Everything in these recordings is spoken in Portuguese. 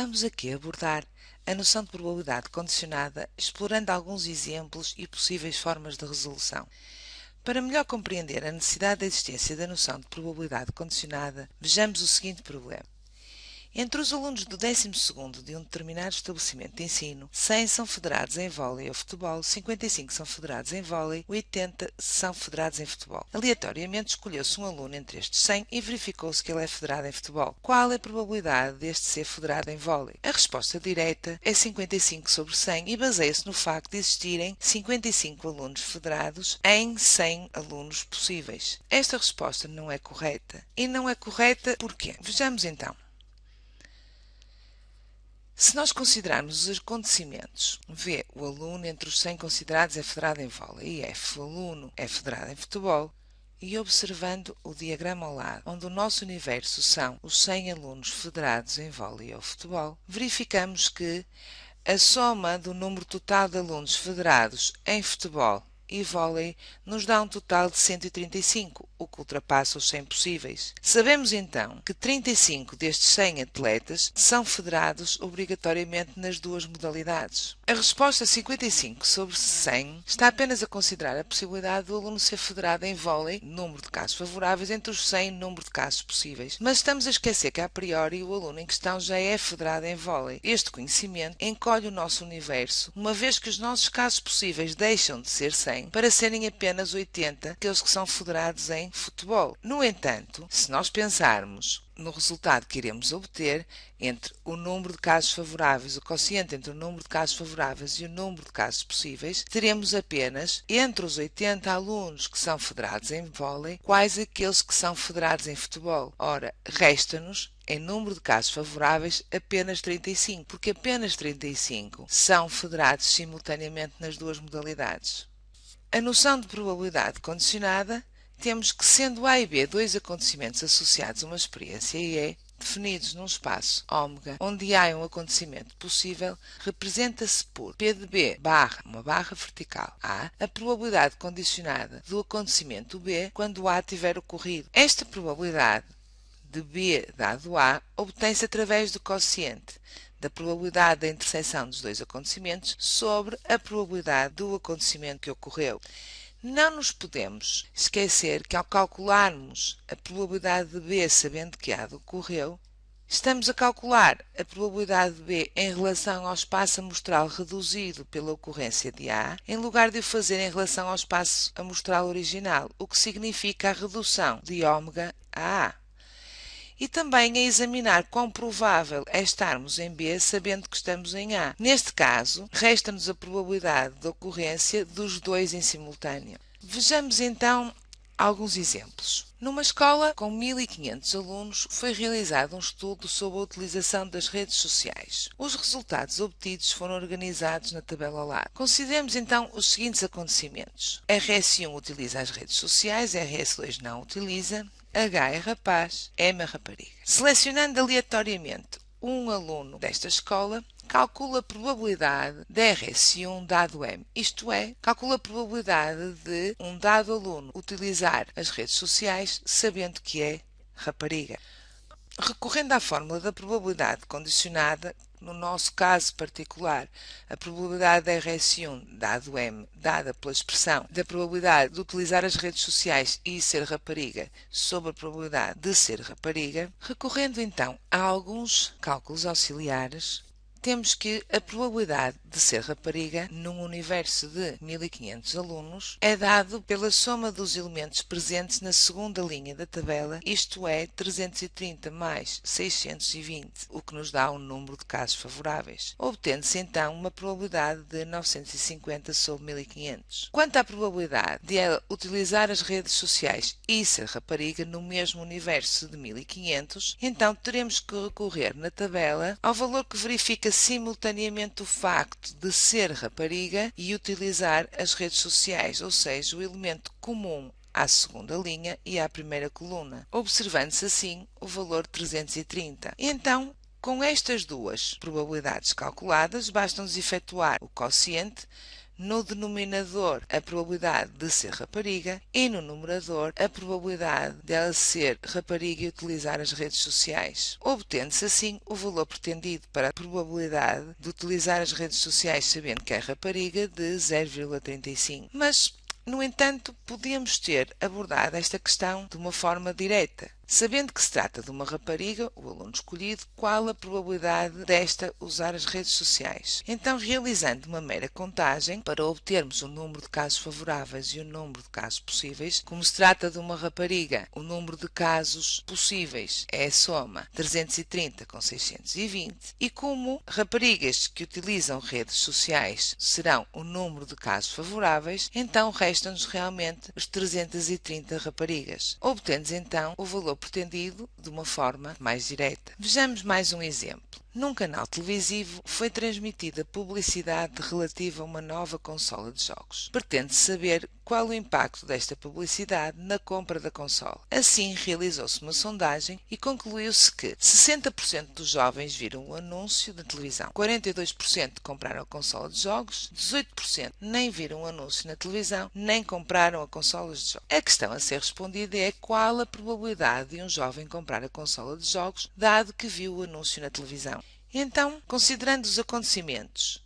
Vamos aqui abordar a noção de probabilidade condicionada, explorando alguns exemplos e possíveis formas de resolução. Para melhor compreender a necessidade da existência da noção de probabilidade condicionada, vejamos o seguinte problema. Entre os alunos do 12º de um determinado estabelecimento de ensino, 100 são federados em vôlei ou futebol, 55 são federados em vôlei, 80 são federados em futebol. Aleatoriamente escolheu-se um aluno entre estes 100 e verificou-se que ele é federado em futebol. Qual é a probabilidade deste ser federado em vôlei? A resposta direta é 55 sobre 100 e baseia-se no facto de existirem 55 alunos federados em 100 alunos possíveis. Esta resposta não é correta. E não é correta porquê? Vejamos então. Se nós considerarmos os acontecimentos, V, o aluno entre os 100 considerados é federado em vôlei, e F, o aluno é federado em futebol, e observando o diagrama ao lado, onde o nosso universo são os 100 alunos federados em vôlei ou futebol, verificamos que a soma do número total de alunos federados em futebol e vôlei nos dá um total de 135, o que ultrapassa os 100 possíveis. Sabemos então que 35 destes 100 atletas são federados obrigatoriamente nas duas modalidades. A resposta 55 sobre 100 está apenas a considerar a possibilidade do aluno ser federado em vôlei, número de casos favoráveis, entre os 100 número de casos possíveis. Mas estamos a esquecer que a priori o aluno em questão já é federado em vôlei. Este conhecimento encolhe o nosso universo, uma vez que os nossos casos possíveis deixam de ser 100 para serem apenas 80 aqueles que são federados em futebol. No entanto, se nós pensarmos no resultado que iremos obter entre o número de casos favoráveis, o quociente entre o número de casos favoráveis e o número de casos possíveis, teremos apenas, entre os 80 alunos que são federados em vôlei, quais aqueles que são federados em futebol. Ora, resta-nos, em número de casos favoráveis, apenas 35, porque apenas 35 são federados simultaneamente nas duas modalidades. A noção de probabilidade condicionada temos que, sendo A e B dois acontecimentos associados a uma experiência E, definidos num espaço ômega, onde A é um acontecimento possível, representa-se por P de B barra uma barra vertical A, a probabilidade condicionada do acontecimento B quando A tiver ocorrido. Esta probabilidade de B dado A obtém-se através do quociente da probabilidade da interseção dos dois acontecimentos sobre a probabilidade do acontecimento que ocorreu. Não nos podemos esquecer que ao calcularmos a probabilidade de B sabendo que A ocorreu, estamos a calcular a probabilidade de B em relação ao espaço amostral reduzido pela ocorrência de A, em lugar de o fazer em relação ao espaço amostral original, o que significa a redução de ômega a A. E também a examinar quão provável é estarmos em B sabendo que estamos em A. Neste caso, resta-nos a probabilidade de ocorrência dos dois em simultâneo. Vejamos então alguns exemplos. Numa escola com 1500 alunos, foi realizado um estudo sobre a utilização das redes sociais. Os resultados obtidos foram organizados na tabela ao lado. Consideremos então os seguintes acontecimentos. RS1 utiliza as redes sociais, RS2 não utiliza, H é rapaz, M é rapariga. Selecionando aleatoriamente um aluno desta escola, calcula a probabilidade de RS1 dado M, isto é, calcula a probabilidade de um dado aluno utilizar as redes sociais sabendo que é rapariga. Recorrendo à fórmula da probabilidade condicionada, no nosso caso particular, a probabilidade de RS1 dado M, dada pela expressão da probabilidade de utilizar as redes sociais e ser rapariga sobre a probabilidade de ser rapariga, recorrendo então a alguns cálculos auxiliares, temos que a probabilidade de ser rapariga num universo de 1500 alunos é dado pela soma dos elementos presentes na segunda linha da tabela, isto é, 330 mais 620, o que nos dá um número de casos favoráveis. Obtendo-se então uma probabilidade de 950 sobre 1500. Quanto à probabilidade de ela utilizar as redes sociais e ser rapariga no mesmo universo de 1500, então teremos que recorrer na tabela ao valor que verifica simultaneamente o facto de ser rapariga e utilizar as redes sociais, ou seja, o elemento comum à segunda linha e à primeira coluna, observando-se assim o valor 330. Então, com estas duas probabilidades calculadas, basta-nos efetuar o quociente no denominador a probabilidade de ser rapariga e no numerador a probabilidade dela ser rapariga e utilizar as redes sociais. Obtendo-se assim o valor pretendido para a probabilidade de utilizar as redes sociais sabendo que é rapariga de 0,35. Mas, no entanto, podíamos ter abordado esta questão de uma forma direta. Sabendo que se trata de uma rapariga, o aluno escolhido, qual a probabilidade desta usar as redes sociais? Então, realizando uma mera contagem para obtermos o número de casos favoráveis e o número de casos possíveis, como se trata de uma rapariga, o número de casos possíveis é a soma 330 com 620, e como raparigas que utilizam redes sociais serão o número de casos favoráveis, então restam-nos realmente os 330 raparigas. Obtemos então o valor pretendido de uma forma mais direta. Vejamos mais um exemplo. Num canal televisivo foi transmitida publicidade relativa a uma nova consola de jogos. Pretende-se saber qual o impacto desta publicidade na compra da consola. Assim, realizou-se uma sondagem e concluiu-se que 60% dos jovens viram o anúncio na televisão, 42% compraram a consola de jogos, 18% nem viram o anúncio na televisão, nem compraram a consola de jogos. A questão a ser respondida é qual a probabilidade de um jovem comprar a consola de jogos, dado que viu o anúncio na televisão. Então, considerando os acontecimentos: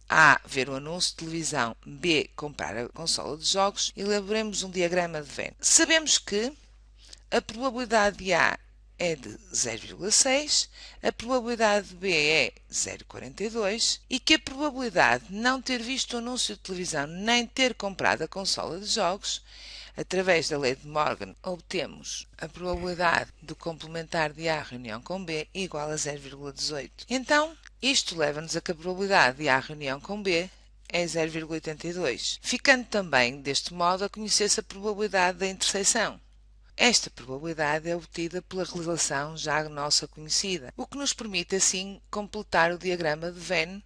A. Ver o anúncio de televisão. B. Comprar a consola de jogos. Elaboremos um diagrama de Venn. Sabemos que a probabilidade de A é de 0,6, a probabilidade de B é 0,42 e que a probabilidade de não ter visto o anúncio de televisão nem ter comprado a consola de jogos, através da lei de Morgan, obtemos a probabilidade do complementar de A reunião com B igual a 0,18. Então, isto leva-nos a que a probabilidade de A reunião com B é 0,82, ficando também, deste modo, a conhecer-se a probabilidade da interseção. Esta probabilidade é obtida pela relação já nossa conhecida, o que nos permite, assim, completar o diagrama de Venn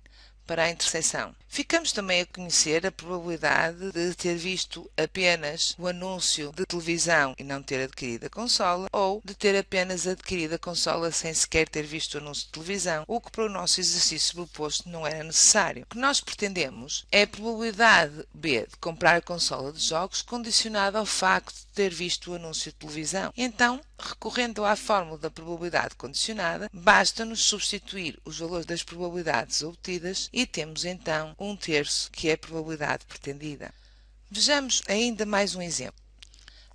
para a interseção. Ficamos também a conhecer a probabilidade de ter visto apenas o anúncio de televisão e não ter adquirido a consola, ou de ter apenas adquirido a consola sem sequer ter visto o anúncio de televisão, o que para o nosso exercício proposto não era necessário. O que nós pretendemos é a probabilidade B de comprar a consola de jogos condicionada ao facto de ter visto o anúncio de televisão. Então, recorrendo à fórmula da probabilidade condicionada, basta-nos substituir os valores das probabilidades obtidas e temos então 1/3, que é a probabilidade pretendida. Vejamos ainda mais um exemplo.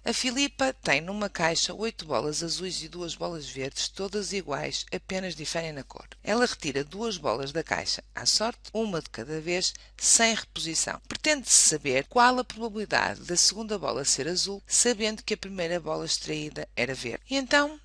A Filipa tem numa caixa 8 bolas azuis e 2 bolas verdes, todas iguais, apenas diferem na cor. Ela retira 2 bolas da caixa à sorte, uma de cada vez, sem reposição. Pretende-se saber qual a probabilidade da segunda bola ser azul, sabendo que a primeira bola extraída era verde. E então,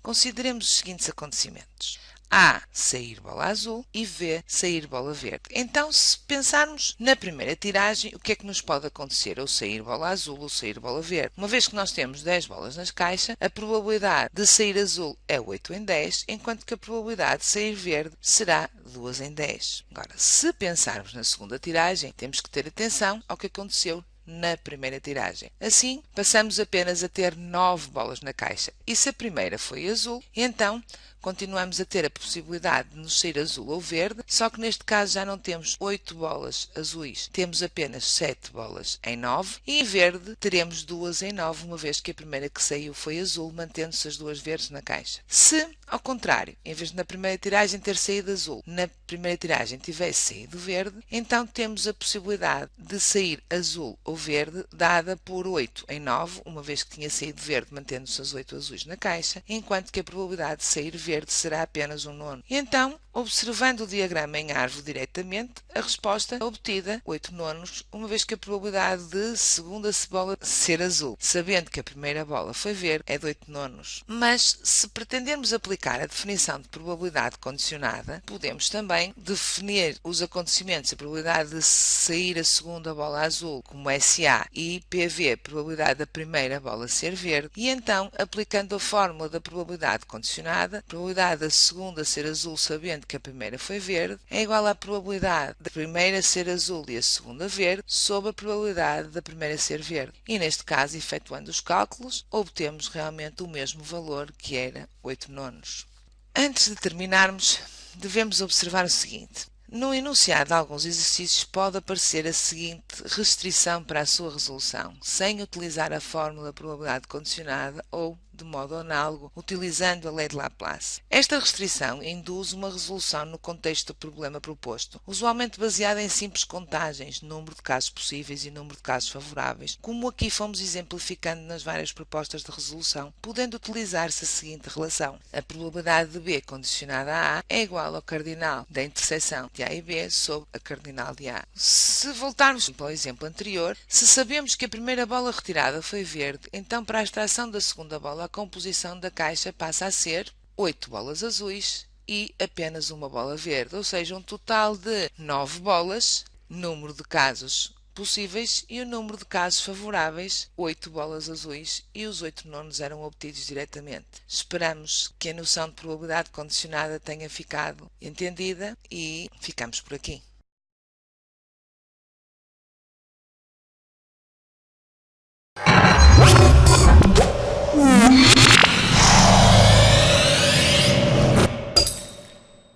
consideremos os seguintes acontecimentos: A. Sair bola azul e B. Sair bola verde. Então, se pensarmos na primeira tiragem, o que é que nos pode acontecer? Ou sair bola azul ou sair bola verde. Uma vez que nós temos 10 bolas nas caixas, a probabilidade de sair azul é 8 em 10, enquanto que a probabilidade de sair verde será 2 em 10. Agora, se pensarmos na segunda tiragem, temos que ter atenção ao que aconteceu na primeira tiragem. Assim, passamos apenas a ter 9 bolas na caixa. E se a primeira foi azul, então continuamos a ter a possibilidade de nos sair azul ou verde, só que neste caso já não temos 8 bolas azuis, temos apenas 7 bolas em 9, e em verde teremos 2 em 9, uma vez que a primeira que saiu foi azul, mantendo-se as duas verdes na caixa. Se, ao contrário, em vez de na primeira tiragem ter saído azul, na primeira tiragem tivesse saído verde, então temos a possibilidade de sair azul ou verde, dada por 8 em 9, uma vez que tinha saído verde, mantendo-se as 8 azuis na caixa, enquanto que a probabilidade de sair verde será apenas 1/9. E então, observando o diagrama em árvore diretamente, a resposta obtida, 8/9, uma vez que a probabilidade de segunda bola ser azul, sabendo que a primeira bola foi verde, é de 8/9. Mas, se pretendermos aplicar a definição de probabilidade condicionada, podemos também definir os acontecimentos, a probabilidade de sair a segunda bola azul como SA e PV, probabilidade da primeira bola ser verde, e então, aplicando a fórmula da probabilidade condicionada, a probabilidade da segunda ser azul sabendo que a primeira foi verde é igual à probabilidade da primeira ser azul e a segunda verde sobre a probabilidade da primeira ser verde. E neste caso, efetuando os cálculos, obtemos realmente o mesmo valor, que era 8/9. Antes de terminarmos, devemos observar o seguinte: No enunciado de alguns exercícios pode aparecer a seguinte restrição para a sua resolução, sem utilizar a fórmula probabilidade condicionada ou, de modo análogo, utilizando a lei de Laplace. Esta restrição induz uma resolução no contexto do problema proposto, usualmente baseada em simples contagens, número de casos possíveis e número de casos favoráveis, como aqui fomos exemplificando nas várias propostas de resolução, podendo utilizar-se a seguinte relação. A probabilidade de B condicionada a A é igual ao cardinal da interseção de A e B sobre a cardinal de A. Se voltarmos para o exemplo anterior, se sabemos que a primeira bola retirada foi verde, então para a extração da segunda bola a composição da caixa passa a ser 8 bolas azuis e apenas uma bola verde, ou seja, um total de 9 bolas, número de casos possíveis e o número de casos favoráveis, 8 bolas azuis, e os 8 nonos eram obtidos diretamente. Esperamos que a noção de probabilidade condicionada tenha ficado entendida e ficamos por aqui.